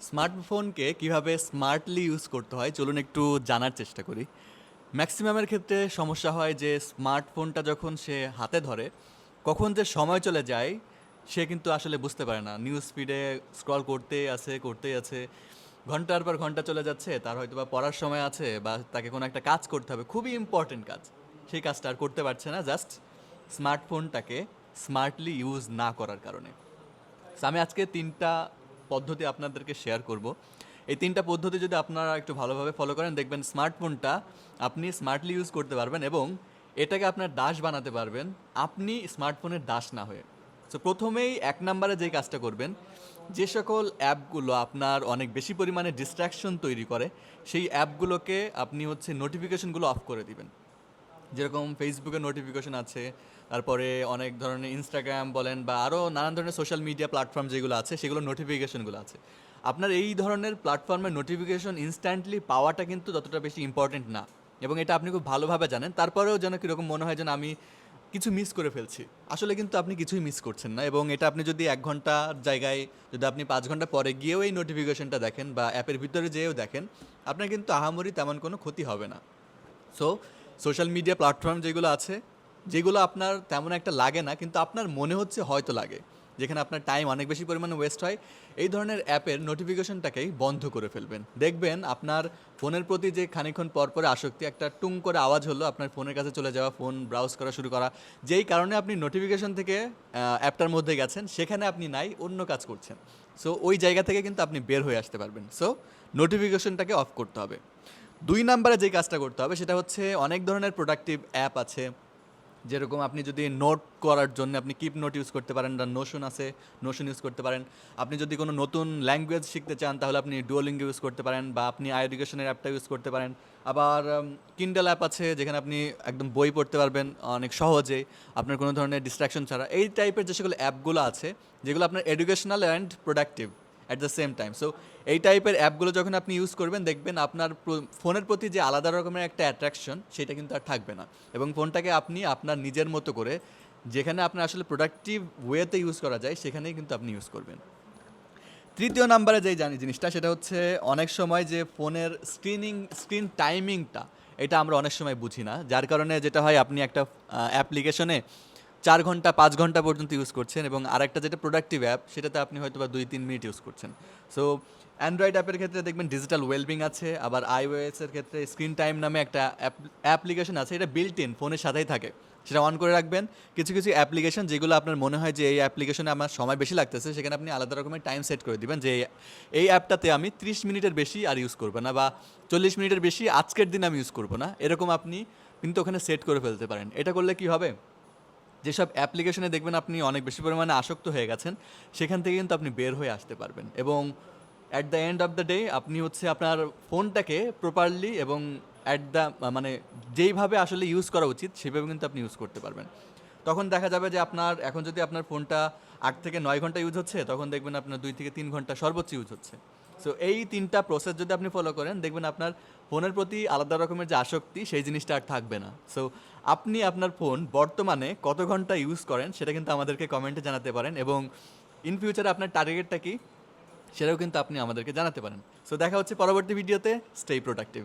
স্মার্টফোনকে কিভাবে smartly use করতে হয় চলুন একটু জানার চেষ্টা করি। ম্যাক্সিমামের ক্ষেত্রে সমস্যা হয় যে স্মার্টফোনটা যখন সে হাতে ধরে কখন যে সময় চলে যায় সে কিন্তু আসলে বুঝতে পারে না। নিউজ ফিডে স্ক্রল করতেই আছে, ঘন্টার পর ঘন্টা চলে যাচ্ছে, তার হয়তো বা পড়ার সময় আছে বা তাকে কোনো একটা কাজ করতে হবে, খুবই ইম্পর্টেন্ট কাজ, সেই কাজটা আর করতে পারছে না জাস্ট স্মার্টফোনটাকে স্মার্টলি ইউজ না করার কারণে। So, আমি আজকে ৩টা পদ্ধতি আপনাদেরকে শেয়ার করব। এই ৩টা পদ্ধতি যদি আপনারা একটু ভালোভাবে ফলো করেন দেখবেন স্মার্টফোনটা আপনি স্মার্টলি ইউজ করতে পারবেন এবং এটাকে আপনার দাস বানাতে পারবেন, আপনি স্মার্টফোনের দাস না হয়ে। সো প্রথমেই ১ নাম্বারে যেই কাজটা করবেন, যে সকল অ্যাপগুলো আপনার অনেক বেশি পরিমাণে ডিস্ট্র্যাকশন তৈরি করে সেই অ্যাপগুলোকে আপনি নোটিফিকেশনগুলো অফ করে দিবেন। যেরকম ফেসবুকের নোটিফিকেশন আছে, তারপরে অনেক ধরনের ইনস্টাগ্রাম বলেন বা আরও নানান ধরনের সোশ্যাল মিডিয়া প্ল্যাটফর্ম যেগুলো আছে সেগুলো নোটিফিকেশনগুলো আছে। আপনার এই ধরনের প্ল্যাটফর্মের নোটিফিকেশন ইনস্ট্যান্টলি পাওয়াটা কিন্তু ততটা বেশি ইম্পর্টেন্ট না, এবং এটা আপনি খুব ভালোভাবে জানেন। তারপরেও যেন কীরকম মনে হয় যেন আমি কিছু মিস করে ফেলছি, আসলে কিন্তু আপনি কিছুই মিস করছেন না। এবং এটা আপনি যদি ১ ঘন্টার জায়গায় যদি আপনি ৫ ঘন্টা পরে গিয়েও এই নোটিফিকেশনটা দেখেন বা অ্যাপের ভিতরে যেয়েও দেখেন, আপনার কিন্তু আহামরি তেমন কোনো ক্ষতি হবে না। সো সোশ্যাল মিডিয়া প্ল্যাটফর্ম যেগুলো আছে, যেগুলো আপনার তেমন একটা লাগে না কিন্তু আপনার মনে হচ্ছে হয়তো লাগে, যেখানে আপনার টাইম অনেক বেশি পরিমাণে ওয়েস্ট হয়, এই ধরনের অ্যাপের নোটিফিকেশনটাকেই বন্ধ করে ফেলবেন। দেখবেন আপনার ফোনের প্রতি যে খানিকক্ষণ পর পরে আসক্তি, একটা টুং করে আওয়াজ হলো, আপনার ফোনের কাছে চলে যাওয়া, ফোন ব্রাউজ করা শুরু করা, যেই কারণে আপনি নোটিফিকেশন থেকে অ্যাপটার মধ্যে গেছেন, সেখানে আপনি নাই, অন্য কাজ করছেন। সো ওই জায়গা থেকে কিন্তু আপনি বের হয়ে আসতে পারবেন। সো নোটিফিকেশনটাকে অফ করতে হবে। ২ নাম্বারে যে কাজটা করতে হবে সেটা হচ্ছে, অনেক ধরনের প্রোডাক্টিভ অ্যাপ আছে, যেরকম আপনি যদি নোট করার জন্য আপনি কিপ নোট ইউজ করতে পারেন, বা নোশন আছে, নোশন ইউজ করতে পারেন। আপনি যদি কোনো নতুন ল্যাঙ্গুয়েজ শিখতে চান তাহলে আপনি ডুওলিঙ্গো ইউজ করতে পারেন, বা আপনি আই এডুকেশনের অ্যাপটা ইউজ করতে পারেন। আবার কিন্ডেল অ্যাপ আছে, যেখানে আপনি একদম বই পড়তে পারবেন অনেক সহজে, আপনার কোনো ধরনের ডিস্ট্রাকশন ছাড়া। এই টাইপের যে সকল অ্যাপগুলো আছে যেগুলো আপনার educational and productive at the same time. So এই টাইপের অ্যাপগুলো যখন আপনি ইউজ করবেন দেখবেন আপনার ফোনের প্রতি যে আলাদা রকমের একটা অ্যাট্রাকশন সেটা কিন্তু আর থাকবে না, এবং ফোনটাকে আপনি আপনার নিজের মতো করে, যেখানে আপনার আসলে প্রোডাক্টিভ ওয়েতে ইউজ করা যায় সেখানেই কিন্তু আপনি ইউজ করবেন। ৩য় নাম্বারে যেই জিনিসটা সেটা হচ্ছে, অনেক সময় যে ফোনের স্ক্রিন টাইমিংটা, এটা আমরা অনেক সময় বুঝি না, যার কারণে যেটা হয় আপনি একটা অ্যাপ্লিকেশনে ৪ ঘন্টা ৫ ঘন্টা পর্যন্ত ইউজ করছেন, এবং আরেকটা যেটা প্রোডাক্টিভ অ্যাপ সেটাতে আপনি হয়তো বা ২-৩ মিনিট ইউজ করছেন। সো অ্যান্ড্রয়েড অ্যাপের ক্ষেত্রে দেখবেন ডিজিটাল ওয়েলবিং আছে, আবার আইওএসের ক্ষেত্রে স্ক্রিন টাইম নামে একটা অ্যাপ্লিকেশন আছে, এটা বিল্ট ইন ফোনের সাথেই থাকে, সেটা অন করে রাখবেন। কিছু কিছু অ্যাপ্লিকেশন যেগুলো আপনার মনে হয় যে এই অ্যাপ্লিকেশনে আমার সময় বেশি লাগতেছে, সেখানে আপনি আলাদা রকমের টাইম সেট করে দিবেন যে এই অ্যাপটাতে আমি ৩০ মিনিটের বেশি আর ইউজ করবো না, বা ৪০ মিনিটের বেশি আজকের দিন আমি ইউজ করবো না, এরকম আপনি কিন্তু ওখানে সেট করে ফেলতে পারেন। এটা করলে কি হবে, যেসব অ্যাপ্লিকেশনে দেখবেন আপনি অনেক বেশি পরিমাণে আসক্ত হয়ে গেছেন, সেখান থেকে কিন্তু আপনি বের হয়ে আসতে পারবেন, এবং at the end of the day আপনি আপনার ফোনটাকে প্রপারলি এবং মানে যেইভাবে আসলে ইউজ করা উচিত সেভাবে কিন্তু আপনি ইউজ করতে পারবেন। তখন দেখা যাবে যে আপনার এখন যদি আপনার ফোনটা ৮ থেকে ৯ ঘন্টা ইউজ হচ্ছে, তখন দেখবেন আপনার ২ থেকে ৩ ঘন্টা সর্বোচ্চ ইউজ হচ্ছে। সো এই ৩টা প্রসেস যদি আপনি ফলো করেন দেখবেন আপনার ফোনের প্রতি আলাদা রকমের যে আসক্তি সেই জিনিসটা আর থাকবে না। সো আপনি আপনার ফোন বর্তমানে কত ঘন্টা ইউজ করেন সেটা কিন্তু আমাদেরকে কমেন্টে জানাতে পারেন, এবং ইন ফিউচারে আপনার টার্গেটটা কি সেটাও কিন্তু আপনি আমাদেরকে জানাতে পারেন। সো দেখা হচ্ছে পরবর্তী ভিডিওতে। Stay productive.